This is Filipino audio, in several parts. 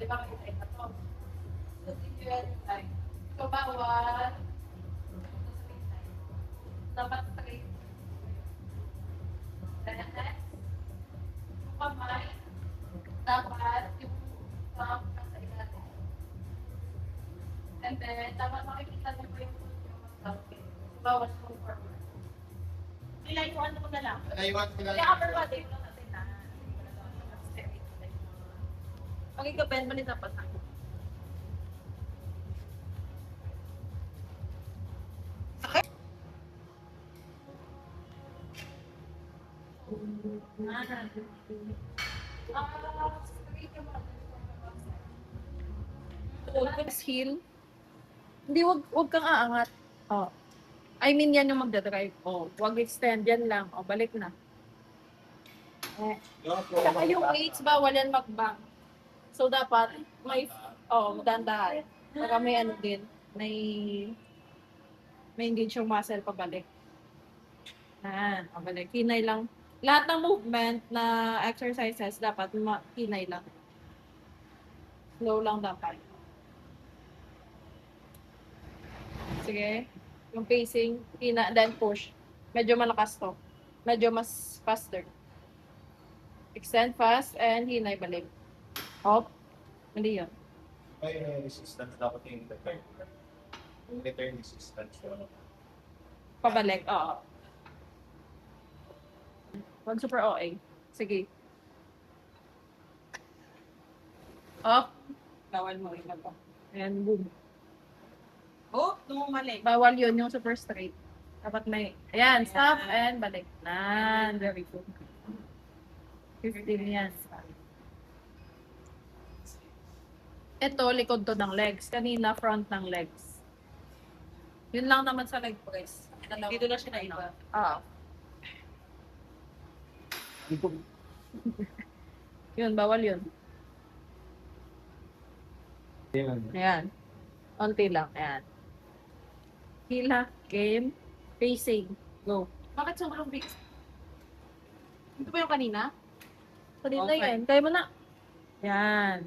Di ba kita ito to? So, yun, like, so, bawal. Dapat straight. Then, yung kamay, dapat yung thumb nasa ilalim. And then, dapat makikita niyo po yung mag-thumb. Bawal yung forward. Nilayuan mo na lang. Naiwan ko lang. Kaya upper body lang natin na. Pag-ikaben mo nito pa sa heel. Hindi, wag kang aangat. Oh. I mean, yan yung magdadrive. Oh, wag extend yan lang. Oh, balik na. Eh. Saka yung weights, bawal yan mag-bank. So, dapat may, dandahan. Saka may ano din, may engage yung muscle pabalik. Pabalik. Hinay lang. Lahat ng movement na exercises, dapat hinay lang. Slow lang dapat. Sige. Yung pacing, then push. Medyo malakas to. Medyo mas faster. Extend fast and hinay balik. Hop. Mali yun. May resistance dapat yung return. Return resistance. Pabalik, oo. Wag super OA. Sige. Up. Bawal mo rin ba? And boom. Oh, tumumalik. Bawal yun yung super straight. Dapat may, ayan, stop and balik. Very good. 15 yan. Ito, likod to ng legs. Kanina, front ng legs. Yun lang naman sa leg press. Dito na siya na iba. Yun, bawal yun. Ayan. Unti lang. Ayan. Hila, game, pacing. Go. Bakit sobrang big? Ito ba yung kanina? Kanina Okay. yan. Kaya mo na. Yan.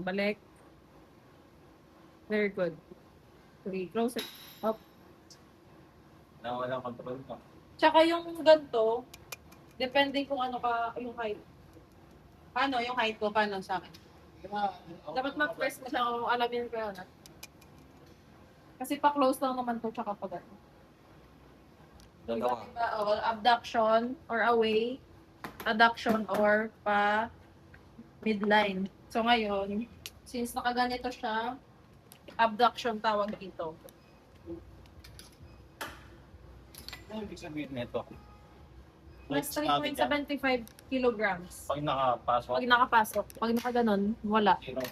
Balik. Very good. 3. Close it. Up. Nawalang control ka. Tsaka yung ganito, depende kung ano ka, yung height. Paano yung height ko? Paano sa akin? Dapat mag-press mo siya kung alamin ko yun. Kasi pa-close lang naman to tsaka pa gano'n. Dalawa. Diba? Abduction or away, adduction or pa midline. So ngayon, since nakaganito siya, abduction tawag dito. Ano ibig sabihin nito? Plus 3.75 kilograms. Pag nakapasok. Pag nakapasok, pag nakaganon, wala. Zero.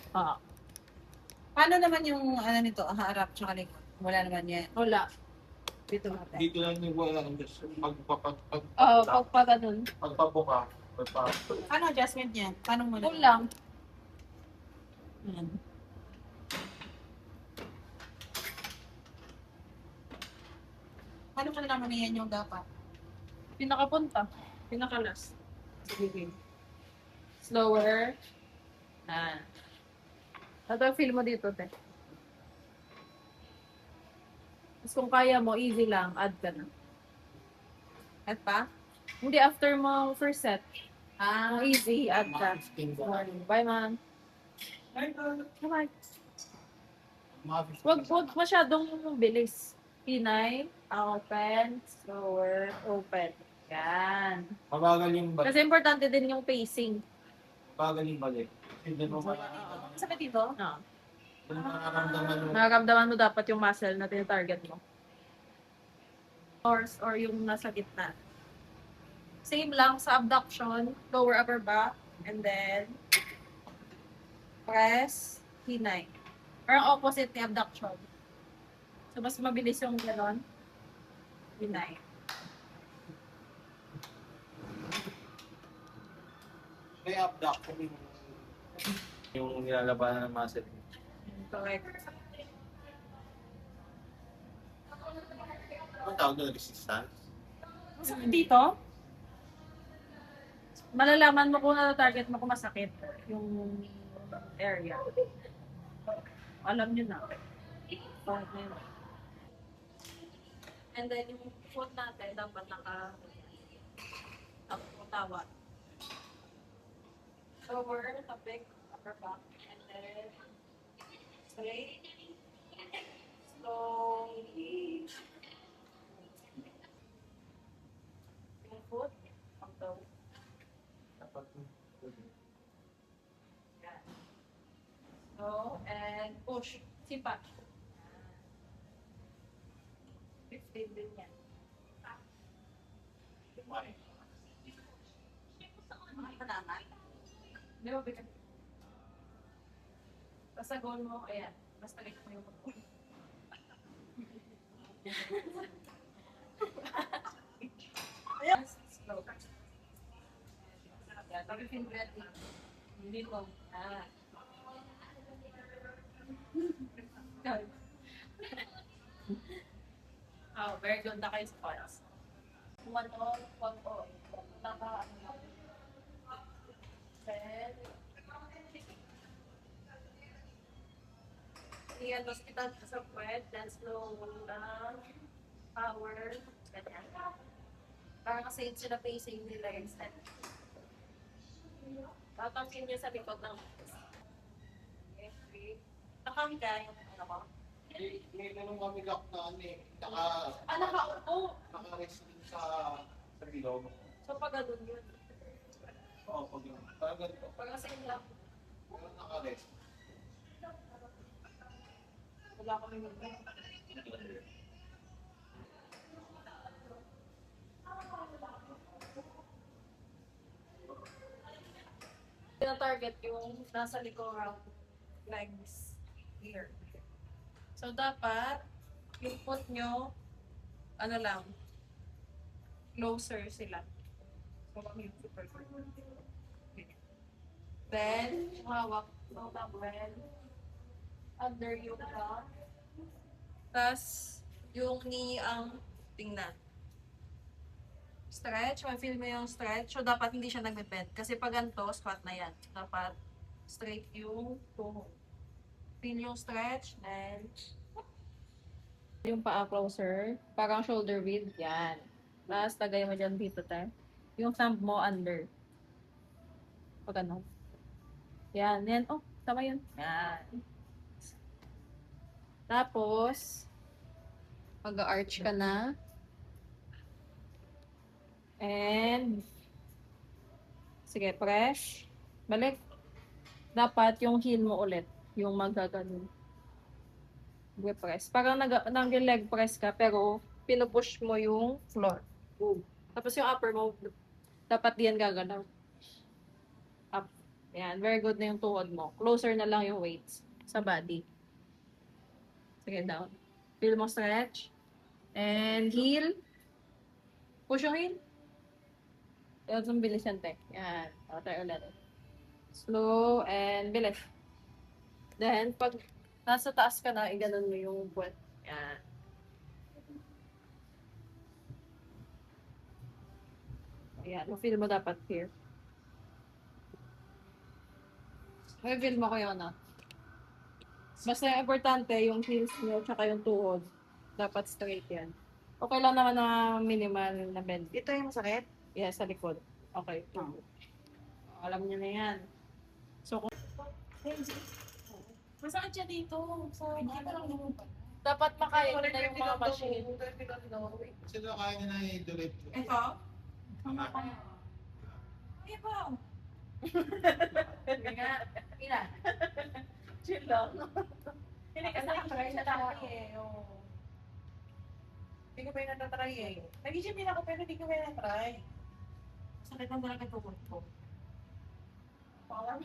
Paano naman yung ano nito, harap tsaka likod? Wala naman yan. Wala. Dito natin. Dito lang yung wala. Pag ganon. Pagpabuka. Ano adjustment yan? Paano mo Pull lang. Yan. Paano mo naman yan yung dapat? Pinakapunta. Pinakalas. Sige. Slower. Ito, feel mo dito, te. Tapos kung kaya mo, easy lang, add ka na. At pa? Hindi, after mo first set, Ah, easy, add ka. Bye, man. Bye. Wag masyadong bilis. Pinay, open, slower, open. Yan. Mabagal yung balik. Kasi importante din yung pacing. Mabagal yung balik. Hindi mo sabi dito? No. Kung nararamdaman mo. Nakaramdaman mo dapat yung muscle na tinatarget mo. Or yung nasa gitna. Same lang sa abduction, lower upper back, and then press, hinay. Or opposite ni abduction. So, mas mabilis yung gano'n. Hinay. May abduction yung nilalabanan ng muscle. Correct. Ano tawag doon? Resistance? Masakit dito? Malalaman mo kung na-target mo kung masakit. Yung area. Alam nyo na. And then yung foot natin dapat nakatawa. Over, tapik, upper back, and then straight, slowly. Yung foot, ang toe. Dapat Yan. So, and push. Sipa. 15 din yan. may. Di ba, bigat? Basta goal mo, ayan. Basta like mo yung ayan. Slow. Yan, tapi feel ready. Hindi mo. Oh, very good na kayo sa paras. One on, one on. Naka, ano, then, iyan, hospital sa puwet, then slow lang, power, ganyan. Para kasi sila pacing nila yung step. Tatangkin niya sa likod ng okay, three. Nakangga yung ano ko. May ganun kami gap na ano eh. Nakaupo. Naka-rest din sa bilog. So, pag ganun yun. Oo, pag yun. Parang ganito. Pag kasi lang, Pero naka-rest. wala kami mag target yung nasa likurang legs here. So, dapat yung foot nyo, ano lang, closer sila. So, kami yung super then, hawak ng towel under yung back. Tapos, yung knee ang tingnan. Stretch, ma-feel mo yung stretch. So, dapat hindi siya nagbe-bend. Kasi pag ganito, squat na yan. Dapat straight yung tuhod. Feel yung stretch, and yung paa closer. Parang shoulder width. Yan. Tapos, tagay mo dyan dito, tayo. Yung thumb mo under. Pag ano. Yan. Yan. Oh, tama yun. Yan. Tapos, mag-arch ka na. And, sige, press. Balik. Dapat yung heel mo ulit. Yung magaganon. Press. Parang nag-leg press ka, pero pinupush mo yung floor. Tapos yung upper mo, dapat diyan gagalaw. Up. Yan. Very good na yung tuhod mo. Closer na lang yung weights sa body. Sige, down. Feel mo stretch. And heel. Push yung heel. Yung bilis yan, te. Yan. O, tayo ulit. Slow and bilis. Then, pag nasa taas ka na, iganon mo yung buwan. Yan. Ayan. Feel mo dapat here. Feel mo ko yun, ah. Basta yung importante, yung heels nyo, tsaka yung tuhod. Dapat straight yan. Okay lang naman na minimal na bend. Ito yung masakit? Yes, sa likod. Okay. Alam niyo na yan. So, kung masakit siya dito. Sa dapat makaya na yung mga machine. Kasi na kaya niya na i-delete. Ito? Ay, ba? Ina. Chill lang. Hindi kasi nakatry na tayo eh. Hindi ko pa yung natatry eh. Nag-gym din ako pero hindi ko pa yung natry. Sakit ang talaga tuhod ko. Parang